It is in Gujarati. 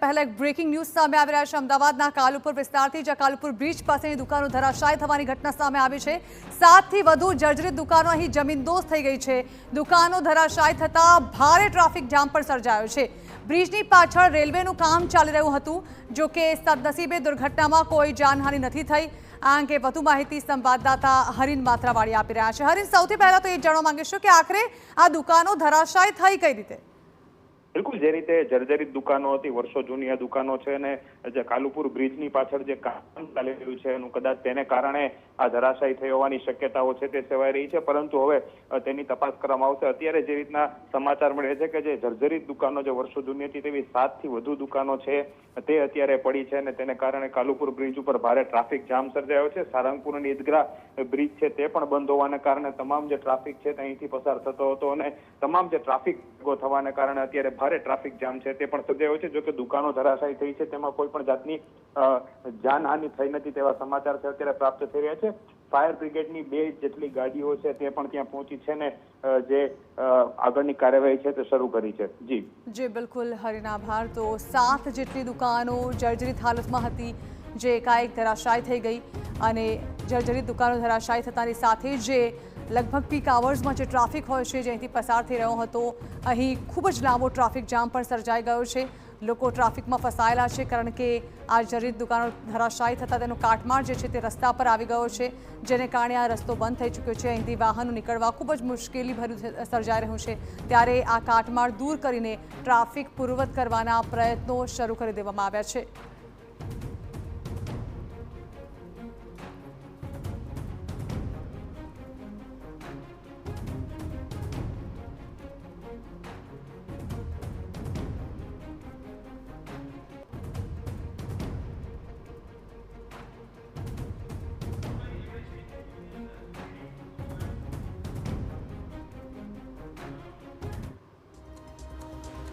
પહેલા એક બ્રેકિંગ ન્યૂઝ સામે આવી રહ્યા છે અમદાવાદના કાલુપુર વિસ્તારથી, જ્યાં કાલુપુર બ્રિજ પાસેની દુકાનો ધરાશાયી થવાની ઘટના સામે આવી છે। 7થી વધુ જર્જરિત દુકાનો અહીં જમીનદોસ્ત થઈ ગઈ છે। દુકાનો ધરાશાયી થતા ભારે ટ્રાફિક જામ પણ સર્જાયો છે। બ્રિજની પાછળ રેલવેનું કામ ચાલી રહ્યું હતું, જો કે સદનસીબે દુર્ઘટનામાં કોઈ જાનહાનિ નથી થઈ। આ અંગે વધુ માહિતી સંવાદદાતા હરીન માત્રાવાળી આપી રહ્યા છે। હરીન, સૌથી પહેલા તો એ જાણવા માંગીશું કે આખરે આ દુકાનો ધરાશાયી થઈ કઈ રીતે? બિલકુલ, જે રીતે જર્જરિત દુકાનો હતી, વર્ષો જૂની આ દુકાનો છે અને જે કાલુપુર બ્રિજની પાછળ જે કામ ચાલી રહ્યું છે એનું કદાચ તેને કારણે આ ધરાશાયી થઈ હોવાની શક્યતાઓ છે તે સેવાઈ રહી છે, પરંતુ હવે તેની તપાસ કરવામાં આવશે। અત્યારે જે રીતના સમાચાર મળે છે કે જે જર્જરિત દુકાનો જે વર્ષો જૂની હતી તેવી 7થી વધુ દુકાનો છે તે અત્યારે પડી છે અને તેને કારણે કાલુપુર બ્રિજ ઉપર ભારે ટ્રાફિક જામ સર્જાયો છે। સારંગપુર અને ઈદગાહ બ્રિજ છે તે પણ બંધ હોવાને કારણે તમામ જે ટ્રાફિક છે તે અહીંથી પસાર થતો હતો અને તમામ જે ટ્રાફિક થવાને કારણે અત્યારે ભારે ટ્રાફિક જામ છે તે પણ સર્જાયો છે। જો કે દુકાનો ધરાશાયી થઈ છે તેમાં કોઈ પણ જાતની જાનહાનિ થઈ નથી તેવા સમાચાર છે અત્યારે પ્રાપ્ત થઈ રહ્યા છે। ફાયર બ્રિગેડની 2 જેટલી ગાડીઓ છે તે પણ ત્યાં પહોંચી છે ને જે આગળની કાર્યવાહી છે તે શરૂ કરી છે। જી બિલકુલ હરીન, આભાર। તો 7 જેટલી દુકાનો જર્જરિત હાલતમાં હતી જે એકાએક ધરાશાયી થઈ ગઈ અને જર્જરિત દુકાનો ધરાશાયી થતાની સાથે જે લગભગ પીક આવર્સમાં જે ટ્રાફિક હોય છે જે અહીંથી પસાર થઈ રહ્યો હતો, અહીં ખૂબ જ લાંબો ટ્રાફિક જામ પણ સર્જાઈ ગયો છે। લોકો ટ્રાફિકમાં ફસાયેલા છે કારણ કે આ જર્જરિત દુકાનો ધરાશાયી થતાં તેનો કાટમાળ જે છે તે રસ્તા પર આવી ગયો છે, જેને કારણે આ રસ્તો બંધ થઈ ચૂક્યો છે। અહીંથી વાહનો નીકળવા ખૂબ જ મુશ્કેલીભર્યું સર્જાઈ રહ્યું છે, ત્યારે આ કાટમાળ દૂર કરીને ટ્રાફિક પૂર્વવત કરવાના પ્રયત્નો શરૂ કરી દેવામાં આવ્યા છે।